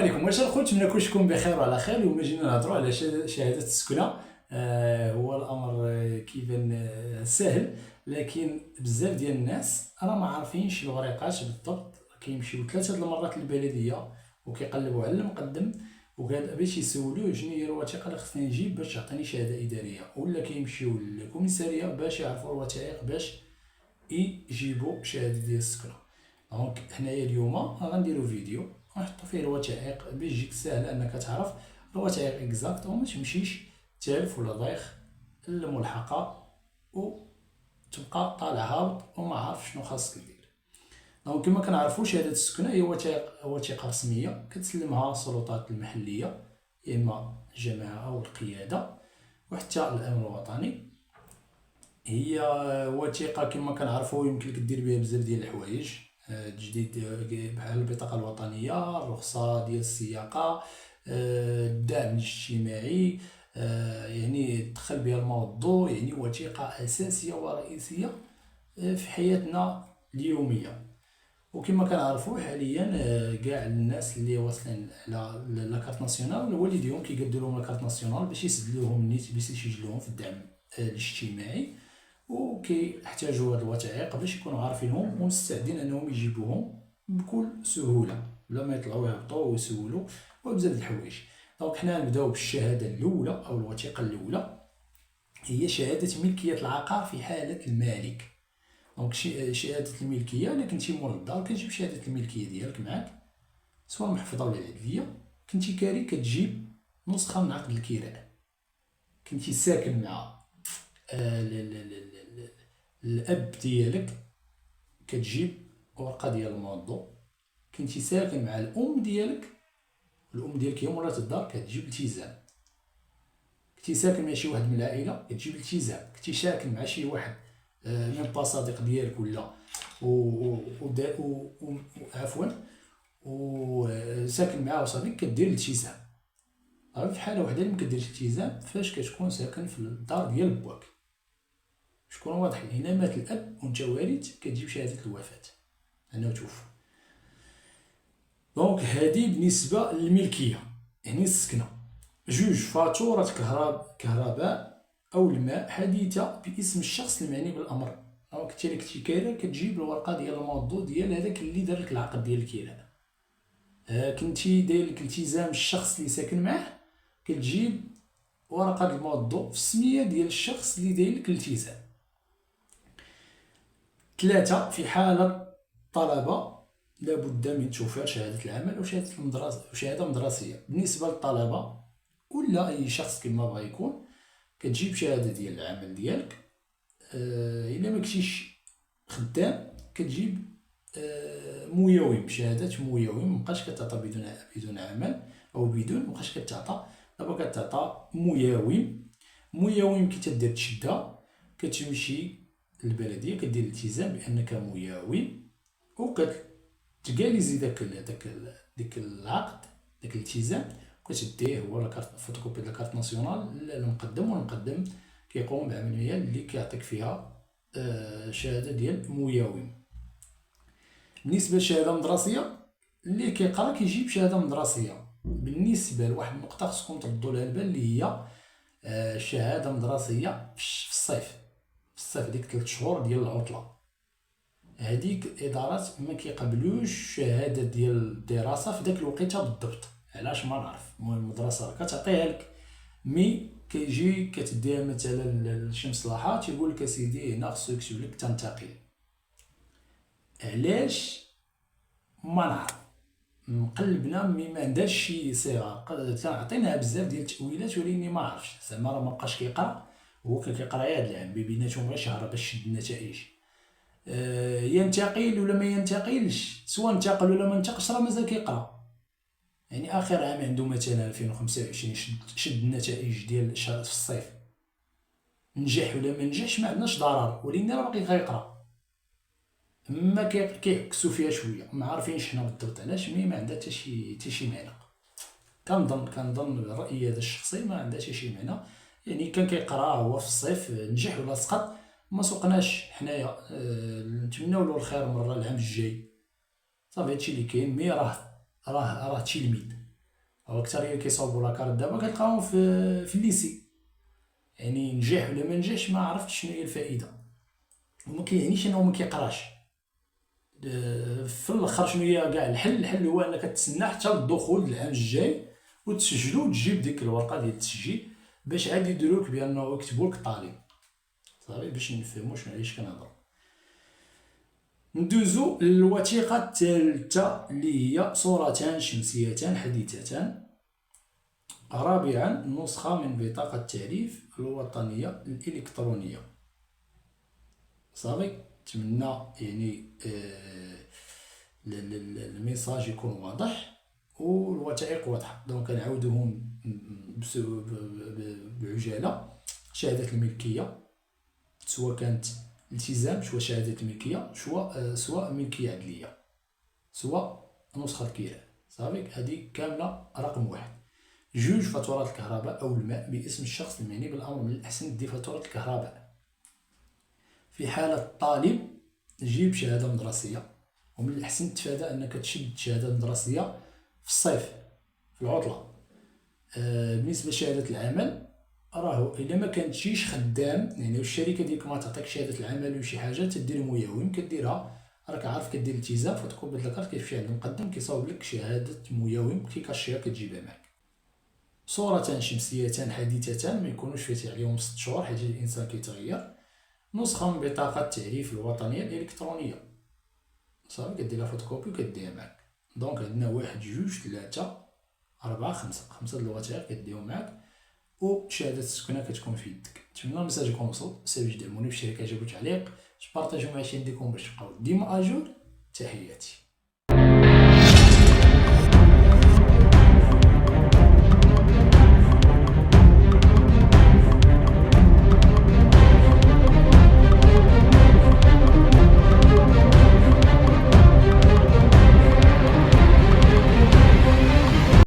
عليكم. واش الخوت، نتمنى كلشي بخير وعلى خير. اليوم جينا نهضروا على شهاده السكنه. هو الامر كيبان سهل، لكن بزاف ديال الناس راه ما عارفينش الوريقات بالضبط. كيمشيو 3 المرات للبلديه وكيقلبوا على المقدم وقال باش يسولوه شنو هي الوثيقه اللي خصني نجيب باش تعطيني شهاده اداريه، ولا كيمشيو للكوميساريه باش يعرفوا الوثائق باش يجيبوا شهاده ديال السكنه. دونك هنايا اليوم غنديرو فيديو ونحطو فيه الوثائق باش تجيك ساهل انك تعرف الوثائق اكزاكت وما تمشيش تالف ولا ضايخ الملحقه وتبقى طالع هابط وما عارف شنو خاصك دير. دونك كما كنعرفوا شهاده السكنه هي وثيقه رسميه كتسلمها السلطات المحليه، يا اما الجماعه او القياده وحتى الامن الوطني. هي وثيقه كما كنعرفوا يمكن لك دير بها بزاف ديال الحوايج جديد، بحال البطاقه الوطنيه، الرخصه ديال السياقه، الدعم الاجتماعي، يعني تدخل بها الموضوع. يعني وثيقه اساسيه ورئيسيه في حياتنا اليوميه. وكما كنعرفوا حاليا كاع الناس اللي واصلين على لاكارت ناسيونال والديهم كيقادوا لهم لاكارت ناسيونال باش يسدلوهم النيت باش يسجلوهم في الدعم الاجتماعي، وكيحتاجوا هاد الوثائق باش يكونوا عارفينهم ومستعدين انهم يجيبوهم بكل سهوله بلا ما يطلعوا يهبطوا ويسولوا وبزاف د الحوايج. دونك حنا نبداو بالشهاده الاولى او الوثيقه الاولى، هي شهاده ملكيه العقار في حاله المالك. دونك شهاده الملكيه، الا كنتي مول الدار كتجيب شهاده الملكيه ديالك معاك، سواء المحفظه ولا العدليه. كنتي كاري كتجيب نسخه من عقد الكراء. كنتي ساكن مع الاب ديالك كتجيب ورقه ديال الموضوع. كنتي ساكن مع الام ديالك، الام ديالك هي مولات الدار، كتجيب التزام. كنتي ساكن مع شي واحد من العائله كتجيب التزام. كنتي ساكن مع شي واحد من با صديق ديالك ولا عفوا وساكن معاه صديق كدير الالتزام. في حاله وحده اللي ما كديرش الالتزام فاش كتكون ساكن في الدار ديال باك. شكون واضح هنا مات الاب وانت وارث كتجيب شهاده الوفاه انه توفى. دونك هذه بالنسبه للملكيه يعني السكنه. جوج فاتوره كهرباء او الماء حديثه باسم الشخص المعني بالامر. دونك انت اللي كنتي كايره كتجيب الورقه ديال الموضوع ديال هذاك اللي دار لك العقد ديال الكراء. كنتي داير لك التزام الشخص اللي ساكن معاه كتجيب ورقه الموضوع في السميه ديال الشخص اللي داير لك الالتزام. 3 في حالة طلبة لابد من توفير شهادة العمل وشهادة مدرسية. بالنسبة للطلبة ولا أي شخص كما بغا يكون كتجيب شهادة ديال العمل ديالك. إلا مكنتيش خدام كتجيب ميوم، شهادة ميوم. مبقاش كتعطى بدون عمل أو بدون، مبقاش كتعطى، دابا كتعطى ميوم كي تدير تشدها كتمشي للبلديه كدير الالتزام بانك مياوي وكتجاليزي داك العقد داك الالتزام وكتديه هو لاكارت فوتوكوبي د لاكارت ناسيونال للمقدم، والمقدم كيقوم بعمليه اللي كيعطيك فيها شهاده ديال مياوي. بالنسبه للشهاده المدرسيه اللي كيقرا كيجيب شهاده مدرسيه. بالنسبه لواحد النقطه خصكم تردوا لها البال اللي هي شهاده مدرسيه في الصيف ديك 3 شهور ديال العطله. هذيك الادارات ما كيقبلوش شهاده ديال الدراسه في داك الوقيته بالضبط. علاش ما نعرف. المهم المدرسه كتعطيها لك مي كيجي كتديها مثلا لشي مصلحه تيقول لك اسيدي هنا خصو يكتب لك تنتقل. علاش ما نعرف. مقلبنا مي ما عندهاش شي صيغه. عطيناها بزاف ديال التاويلات ولكن ما عرفش زعما راه ما بقاش كيقرا. هو كيقرا هاد العام بيناتهم غير شهر باش يشد النتائج. ينتقل ولا ما ينتقلش، سواء انتقل ولا ما انتقلش راه مازال كيقرا. يعني اخر عام عنده مثلا 2025 شد النتائج ديال في الصيف، نجح ولا ما نجحش ما عندناش ضرر، ولكن راه باقي غيقرا. ما كيعكسوا فيها شويه، ما عارفينش حنا بالضبط علاش، مي ما عندها حتى شي معنى. كنظن الراي هذا الشخصي ما عندها حتى شي معنى. يعني كان كيقرا هو في الصيف نجح ولا سقط ما سوقناش حنايا. نتمناو له الخير مره العام الجاي. صافي هادشي اللي كاين. مي راه تلميذ أو أكثرية اللي كيصاوبوا لاكارت دابا كتلقاهم في الليسي. يعني نجح ولا ما نجحش ما عرفتش شنو هي الفائدة، وما كيعنيش انه ما كيقراش. في الاخر شنو هي كاع الحل هو انك تسنى حتى للدخول العام الجاي وتسجلو وتجيب ديك الورقه ديال التسجيل باش عاد يديروك بانه يكتبولك طالب صافي، باش نفهمو شنو علاش كنهضرو. ندوزو للوثيقة الثالثة اللي هي صورتان شمسيتان حديثتان. رابعا نسخة من بطاقة التعريف الوطنية الإلكترونية. صافي، نتمنى يعني الميساج يكون واضح والوثائق واضحة. دونك كنعاودوهم بعجالة. شهادة الملكية سواء كانت التزام، سواء شهادة الملكية، سواء ملكية عدلية، سواء نسخة كيران. صافي، هذه كاملة رقم واحد. جوج فاتورة الكهرباء أو الماء باسم الشخص المعني بالأمر. من الأحسن دي فاتورة الكهرباء. في حالة الطالب جيب شهادة مدرسية، ومن الأحسن تفادى أنك تشد شهادة مدرسية في الصيف في العطلة. بالنسبة لشهادة العمل، راهو إلا ما كنتيش خدام يعني الشركة ديالك ما تعطيك شهادة العمل ولا شي حاجة تدير ميوم كديرها. راك عارف كدير التزام فتكوبي لاكارت كيمشي عند المقدم كيصاوب لك شهادة ميوم كي كاشير كتجيبها معاك. صورتان شمسيتان حديثتان ما يكونوش فايت عليهم 6 شهور حيت الإنسان كيتغير. نسخة من بطاقة التعريف الوطنية الإلكترونية. صافي، كديرها فوتوكوبي وكديها معاك. دونك عندنا 1 2 3 4 5 د الوثائق كديهم معاك، وشهادة السكنة كتكون في يدك. نتمنى الميساج يكون وصل. سير دعموني في الشركة، عجبو تعليق، بارطاجيو مع شي ديكم باش تبقاو ديما اجور. تحياتي.